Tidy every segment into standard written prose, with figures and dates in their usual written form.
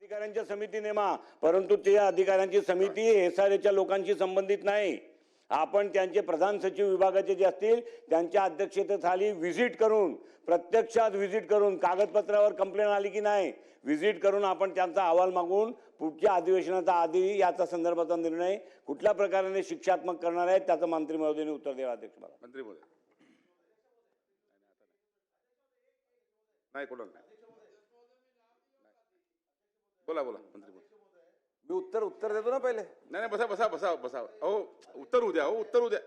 अधिकाऱ्यांच्या समिती नेमा, परंतु ते अधिकाऱ्यांची समिती एसआरएच्या लोकांशी संबंधित नाही. आपण त्यांचे प्रधान सचिव विभागाचे जे असतील त्यांच्या अध्यक्षतेखाली व्हिजिट करून, प्रत्यक्षात व्हिजिट करून, कागदपत्रावर कंप्लेंट आली की नाही व्हिजिट करून आपण त्यांचा अहवाल मागून पुढच्या अधिवेशनाचा आधी याचा संदर्भाचा निर्णय कुठल्या प्रकारे शिक्षात्मक करणार आहे त्याचं मंत्री महोदयांनी उत्तर द्यावं. अध्यक्ष मला मंत्री महोदय नाही कोणाला नाही. बोला बोला मंत्री महोदय. मी उत्तर देतो ना पहिले. नाही बसा बसा बसा बसा. अहो उत्तर उद्या, अहो उत्तर उद्या,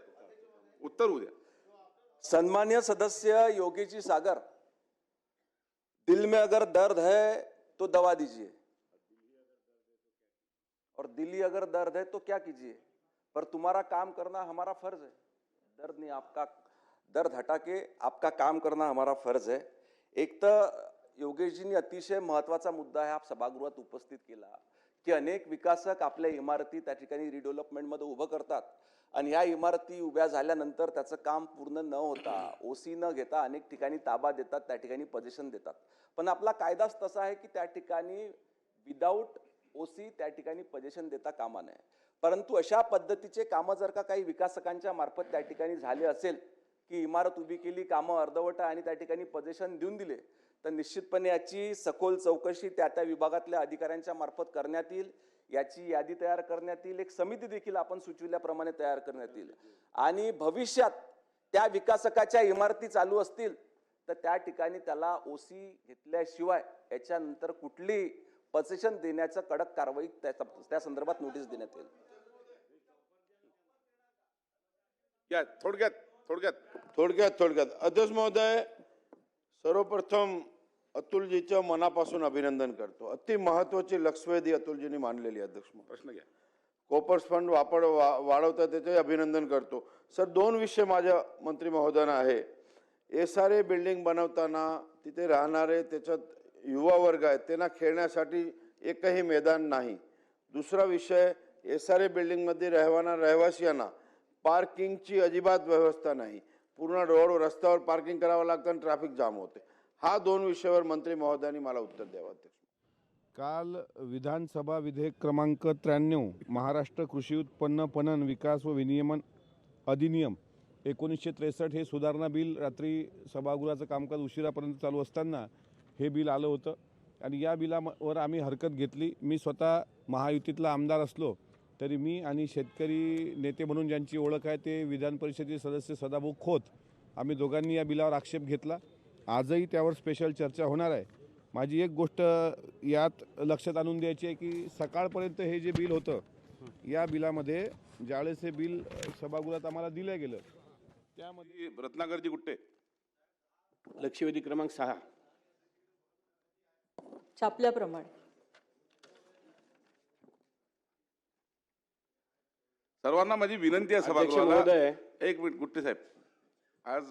उत्तर उद्या. सम्मान्य सदस्य योगेश सागर, दिल में अगर दर्द है तो दवा दीजिए और दिल्ली अगर दर्द है तो क्या कीजिए, पर तुम्हारा काम करना हमारा फर्ज है. दर्द नहीं, आपका दर्द हटा के आपका काम करना हमारा फर्ज है. एक तर योगेशजींनी अतिशय महत्त्वाचा मुद्दा आहे आप सभागृहात उपस्थित केला की अनेक विकासक आपल्या इमारती त्या ठिकाणी रिडेव्हलपमेंटमध्ये उभं करतात आणि ह्या इमारती उभ्या झाल्यानंतर त्याचं काम पूर्ण न होता, ओसी न घेता अनेक ठिकाणी ताबा देतात, त्या ठिकाणी पोझिशन देतात. पण आपला कायदाच तसा आहे की त्या ठिकाणी विदाऊट ओसी त्या ठिकाणी पोझिशन देता कामा नये. परंतु अशा पद्धतीचे कामं जर का काही विकासकांच्या मार्फत त्या ठिकाणी झाले असेल की इमारत उभी केली, कामं अर्धवट आणि त्या ठिकाणी पोझिशन देऊन दिले, तर निश्चितपणे याची सखोल चौकशी त्या त्या विभागातल्या अधिकाऱ्यांच्या मार्फत करण्यात येईल. याची यादी तयार करण्यात येईल. एक समिती देखील आपण सुचविल्याप्रमाणे तयार करण्यात येईल आणि भविष्यात त्या विकासकाच्या इमारती चालू असतील तर त्या ठिकाणी त्याला ओसी घेतल्याशिवाय याच्यानंतर कुठली पोझिशन देण्याचं कडक कारवाई त्या संदर्भात नोटीस देण्यात येईल. या थोडक्यात थोडक्यात थोडक्यात अध्यक्ष महोदय, सर्वप्रथम अतुलजीचं मनापासून अभिनंदन करतो. अति महत्वाची लक्षवेधी अतुलजींनी मांडलेली. अध्यक्ष महोदय, प्रश्न घ्या. कोपर्स फंड वाढवता त्याचे अभिनंदन करतो. सर, दोन विषय माझ्या मंत्री महोदयांना आहे. एसआरए बिल्डिंग बनवताना तिथे राहणारे त्याच्यात युवा वर्ग आहेत, त्यांना खेळण्यासाठी एकही मैदान नाही. दुसरा विषय, एसआरए बिल्डिंगमध्ये राहणाऱ्या रहिवासियांना पार्किंगची अजिबात व्यवस्था नाही. पूर्ण रोड रस्त्यावर पार्किंग करावं लागतं आणि ट्रॅफिक जाम होते. हा दोन विषयावर मंत्री महोदयांनी मला उत्तर द्यावं. अध्यक्ष, काल विधानसभा विधेयक क्रमांक 93 महाराष्ट्र कृषी उत्पन्न पणन विकास व विनियमन अधिनियम 1963 हे सुधारणा बिल रात्री सभागृहाचं कामकाज उशिरापर्यंत चालू असताना हे बिल आलं होतं आणि या बिलावर आम्ही हरकत घेतली. मी स्वतः महायुतीतला आमदार असलो तरी मी आणि शेतकरी नेते म्हणून ज्यांची ओळख आहे ते विधान परिषदेचे सदस्य सदाभाऊ खोत, आम्ही दोघांनी या बिलावर आक्षेप घेतला. आजही त्यावर स्पेशल चर्चा होणार आहे. माझी एक गोष्ट यात लक्षात आणून द्यायची आहे की सकाळपर्यंत हे जे बिल होतं, या बिलामध्ये ज्यावेळेस हे बिल सभागृहात आम्हाला दिलं गेलं त्यामध्ये रत्नाकरजी गुट्टे. लक्षवेधी क्रमांक 6 छापल्याप्रमाणे सर्वांना माझी विनंती आहे अध्यक्ष सभागृहाला. महोदय. एक मिनिट गुट्टे साहेब, आज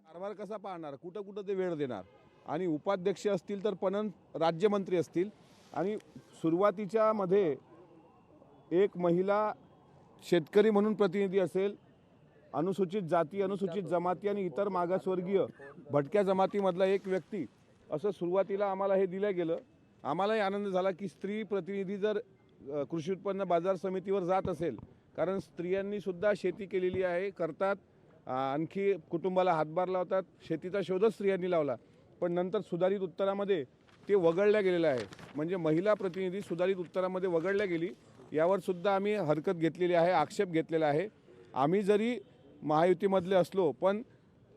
कारभार कसा पाहणार, कुठं कुठं ते वेळ देणार आणि उपाध्यक्ष असतील तर पणन राज्यमंत्री असतील आणि सुरुवातीच्या मध्ये एक महिला शेतकरी म्हणून प्रतिनिधी असेल, अनुसूचित जाती, अनुसूचित जमाती आणि इतर मागासवर्गीय भटक्या जमातीमधला एक व्यक्ती, असं सुरुवातीला आम्हाला हे दिलं गेलं. आम्हालाही आनंद झाला की स्त्री प्रतिनिधी जर कृषी उत्पन्न बाजार समितीवर जात असेल, कारण स्त्रियांनी सुद्धा शेती केलेली आहे, करतात, आणखी कुटुंबाला हातभार लावतात. शेतीचा शोधच स्त्रियांनी लावला, पण नंतर सुधारित उत्तरामध्ये ते वगळल्या गेलेलं आहे. म्हणजे महिला प्रतिनिधी सुधारित उत्तरामध्ये वगळल्या गेली. यावर सुद्धा आम्ही हरकत घेतलेली आहे, आक्षेप घेतलेला आहे. आम्ही जरी महायुतीमधले असलो पण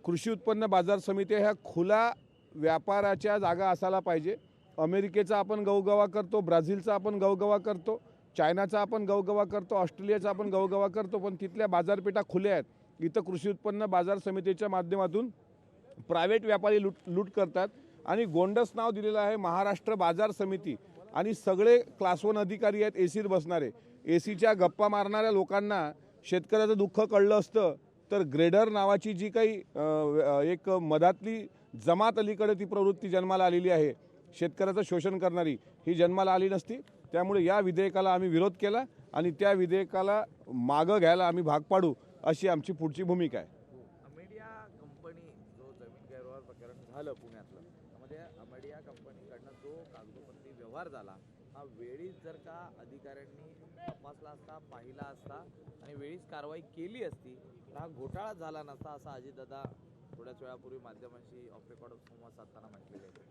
कृषी उत्पन्न बाजार समिती ह्या खुला व्यापाराच्या जागा असायला पाहिजे. अमेरिकेचा आपण गवगवा करतो, ब्राझीलचा आपण गवगवा करतो, चायनाचा आपण गवगवा करतो, ऑस्ट्रेलियाचा आपण गवगवा करतो, पण तिथल्या बाजारपेठा खुल्या आहेत. इथं कृषी उत्पन्न बाजार समितीच्या माध्यमातून प्रायव्हेट व्यापारी लूट करतात आणि गोंडस नाव दिलेलं आहे महाराष्ट्र बाजार समिती आणि सगळे क्लास 1 अधिकारी आहेत एसीत बसणारे. एसीच्या गप्पा मारणाऱ्या लोकांना शेतकऱ्याचं दुःख कळलं असतं तर ग्रेडर नावाची जी काही एक मधातली जमात अलीकडे ती प्रवृत्ती जन्माला आलेली आहे, शेतकऱ्याचं शोषण करणारी, ही जन्माला आली नसती. त्यामुळे या विधेयकाला आम्ही विरोध केला आणि त्या विधेयकाला मागं घ्यायला आम्ही भाग पाडू अशी आमची पुढची भूमिका आहे. अमेडिया कंपनी जो जमीन गैरव्यवहार प्रकरण झालं पुण्यातलं, त्यामध्ये अमेडिया कंपनीकडनं जो कागदोपत्री व्यवहार झाला हा हा वेळीच जर का अधिकाऱ्यांनी तपासला असता, पाहिला असता आणि वेळीच कारवाई केली असती तर हा घोटाळा झाला नसता, असं अजितदादा थोड्याच वेळापूर्वी माध्यमांशी ऑफ रेकॉर्ड संवाद साधताना म्हटलेले आहे.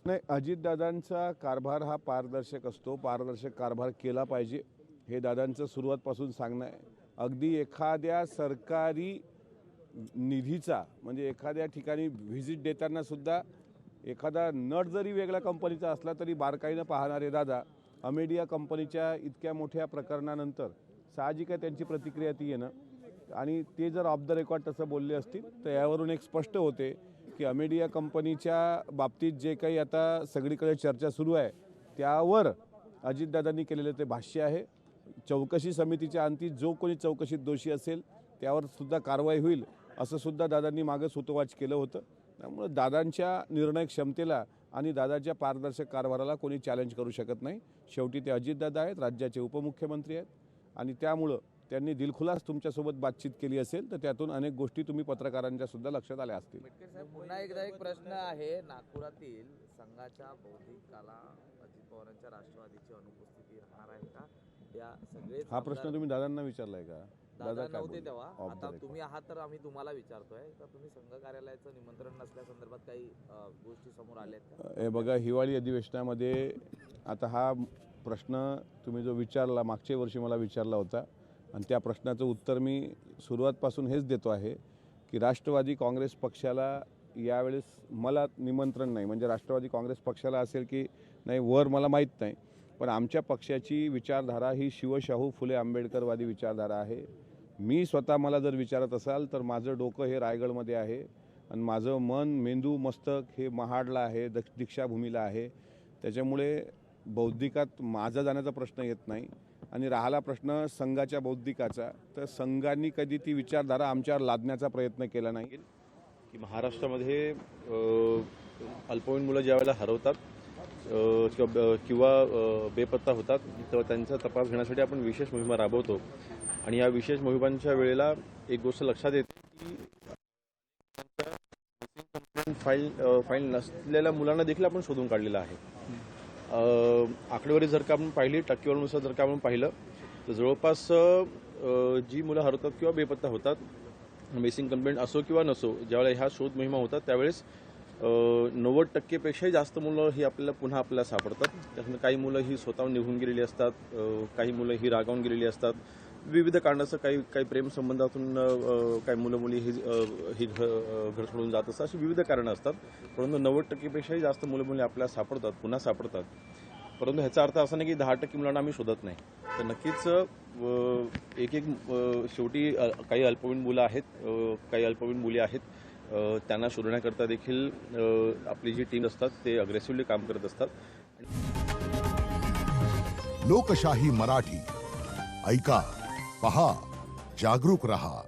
नाही, अजितदादांचा कारभार हा पारदर्शक असतो. पारदर्शक कारभार केला पाहिजे हे दादांचं सुरुवातपासून सांगणं आहे. अगदी एखाद्या सरकारी निधीचा म्हणजे एखाद्या ठिकाणी व्हिजिट देताना सुद्धा एखादा नट जरी वेगळ्या कंपनीचा असला तरी बारकाईनं पाहणारे दादा अमेडिया कंपनीच्या इतक्या मोठ्या प्रकरणानंतर साहजिक आहे त्यांची प्रतिक्रिया ती येणं. आणि ते जर ऑफ द रेकॉर्ड तसं बोलले असतील तर यावरून एक स्पष्ट होते की अमेडिया कंपनीच्या बाबतीत जे काही आता सगळीकडे चर्चा सुरू आहे त्यावर अजितदादांनी केलेलं ते भाष्य आहे. चौकशी समितीच्या अंती जो कोणी चौकशीत दोषी असेल त्यावर सुद्धा कारवाई होईल असं सुद्धा दादांनी मागं सूतोवाच केलं होतं. त्यामुळे दादांच्या निर्णय क्षमतेला आणि दादाच्या पारदर्शक कारभाराला कोणी चॅलेंज करू शकत नाही. शेवटी ते अजितदादा आहेत, राज्याचे उपमुख्यमंत्री आहेत आणि त्यामुळं त्यांनी दिलखुलास तुमच्यासोबत बातचीत केली असेल तर त्यातून अनेक गोष्टी तुम्ही पत्रकारांच्या सुद्धा लक्षात आल्या असतील. मेटकर साहेब, पुन्हा एकदा एक प्रश्न आहे. नागपुरातील संघाच्या बौद्धिकाला अजित पवारांच्या राष्ट्रवादीची अनुपस्थिती राहणार आहे का? या सगळे हा प्रश्न तुम्ही दादांना विचारलाय का? दादा काय नव्हते बोलले? तेव्हा, Off the आता record. तुम्ही आहात तर आम्ही तुम्हाला विचारतोय का तुम्ही संघ कार्यालयाचं निमंत्रण नसल्यासंदर्भात काही गोष्टी समोर आल्यात का? हे बघा, हिवाळी अधिवेशनामध्ये आता हा प्रश्न तुम्ही जो विचारला मागच्या वर्षी मला विचारला होता आणि त्या प्रश्नाचं उत्तर मी सुरुवातपासून हेच देतो आहे की राष्ट्रवादी काँग्रेस पक्षाला यावेळेस मला निमंत्रण नाही. म्हणजे राष्ट्रवादी काँग्रेस पक्षाला असेल की नाही वर मला माहीत नाही, पण आमच्या पक्षाची विचारधारा ही शिवशाहू फुले आंबेडकरवादी विचारधारा आहे. मी स्वतः मला जर विचारत असाल तर माझं डोकं हे रायगडमध्ये आहे आणि माझं मन मेंदू मस्तक हे महाडला आहे, दीक्षाभूमीला आहे. त्याच्यामुळे बौद्धिकात माझा जाण्याचा प्रश्न येत नाही. आणि राहिला प्रश्न संघाच्या बौद्धिकाचा, तर संघांनी कधी ती विचारधारा आमच्यावर लादण्याचा प्रयत्न केला नाही. की महाराष्ट्रामध्ये अल्पवयीन मुलं ज्यावेळेला हरवतात किंवा बेपत्ता होतात तेव्हा त्यांचा तपास घेण्यासाठी आपण विशेष मोहिमा राबवतो. आणि या विशेष मोहिमांच्या वेळेला एक गोष्ट लक्षात येते की फाईल नसलेल्या मुलांना देखील आपण शोधून काढलेलं आहे. आकडेवारी जर का आपण पाहिली, टक्केवारीनुसार जर का आपण पाहिलं तर जवळपास जी मुलं हरवतात किंवा बेपत्ता होतात, मिसिंग कंप्लेंट असो किंवा नसो, ज्यावेळेला ह्या शोध मोहिमा होतात त्यावेळेस 90%पेक्षाही जास्त मुलं ही पुन्हा आपल्याला सापडतात. त्यातून काही मुलं ही स्वतःहून निघून गेलेली असतात, काही मुलं ही रागावून गेलेली असतात. विविध कारणाचं काही प्रेमसंबंधातून काही मुलं मुली ही घर सोडून जात असतात. अशी विविध कारणं असतात. परंतु 90%पेक्षाही जास्त मुलं मुली आपल्याला सापडतात, पुन्हा सापडतात. परंतु ह्याचा अर्थ असा नाही की 10% मुलांना आम्ही शोधत नाही. तर नक्कीच एक शेवटी काही अल्पवयीन मुलं आहेत, काही अल्पवयीन मुली आहेत, त्यांना शोधण्याकरता देखील आपली जी टीम असतात ते अग्रेसिव्हली काम करत असतात. लोकशाही मराठी ऐका, पहा, जागरूक रहा.